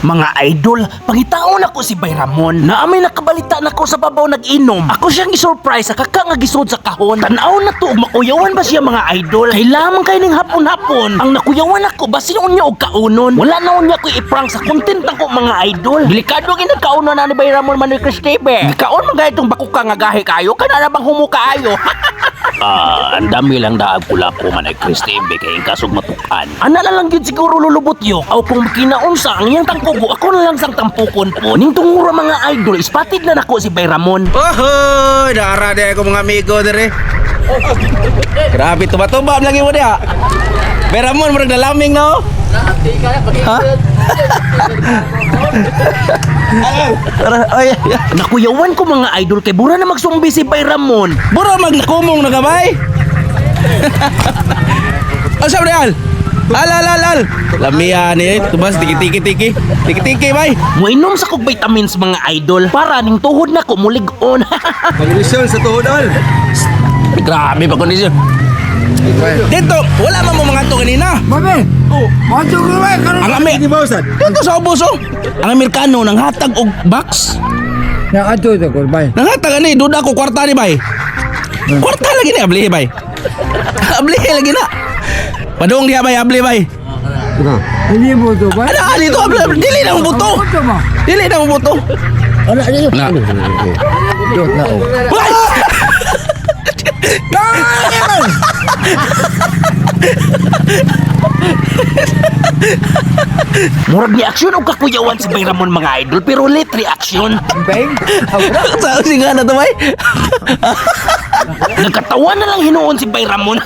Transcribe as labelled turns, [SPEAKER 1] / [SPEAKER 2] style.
[SPEAKER 1] Mga idol, pangitaon ako si Bay Ramon na amay nakabalita na ko sa babaw nag-inom. Ako siyang isurprise sa kaka-nga-gisod sa kahon. Tanaw na to, makuyawan ba siya mga idol? Kailangan kayo ng hapon-hapon. Ang nakuyawan ako, ba sinuon niya og kaunon? Wala na niya ko i-prank sa content ako mga idol. Delikado ang inagkaunon na ni Bay Ramon Manuel Cristebe. Ikaon mga itong bakuka nga gahe kayo, kana na bang humuka ayo?
[SPEAKER 2] Ang dami lang daag pula po man ay Cristebe kay kasog matukan.
[SPEAKER 1] Ana na lang yun siguro lulubot yo. Aw kung kinaunsa ang iyang tangkugo, ako na lang sang tampukon po. Ning tunguro mga idol, ispatid na nako si Bay Ramon.
[SPEAKER 3] Ohoy, dara de ako mga amigo dire. Grabe tuba-tuba lagi mo dia. Beramon murag dalaming no. Ha? Ay,
[SPEAKER 1] Nakuyawan ko mga idol kay bura na magsumbi si Bay Ramon.
[SPEAKER 3] buro maglakumong na gamay. Asa real? Al. Lamian ni tubas tiki-tiki. Tiki-tiki bay.
[SPEAKER 1] Muinom sa kog vitamins mga idol para ning tuhod na ko mulig-on.
[SPEAKER 3] Kondisyon sa tuhod all. Grabe pa kondisyon. Dito, wala man mo mga to kanina.
[SPEAKER 4] Mami! Oh! Macho ko ba?
[SPEAKER 3] Ang ami. Dito sa ubos oh. Ang Amerikano nang hatag og box.
[SPEAKER 4] Nakato ito, kurbay.
[SPEAKER 3] Nang hatag ani duda ko kwarta ni bay. Kwarta lagi ni abli bay. Abli lagi na. Padung dia bay abli bay.
[SPEAKER 4] Hindi mo ito ba?
[SPEAKER 3] Ada dito abli. Dili na mo buto.
[SPEAKER 4] Ito ma!
[SPEAKER 3] Dili na mo buto.
[SPEAKER 4] Ano niyo?
[SPEAKER 3] Na.
[SPEAKER 4] Diyot na oh.
[SPEAKER 3] Bay.
[SPEAKER 1] Murag ni aksyon og kakuyawan si Bay Ramon mga idol pero late reaction.
[SPEAKER 4] Bang!
[SPEAKER 3] Sa singa na to bay.
[SPEAKER 1] Nagkatawa na lang hinuon si Bay Ramon.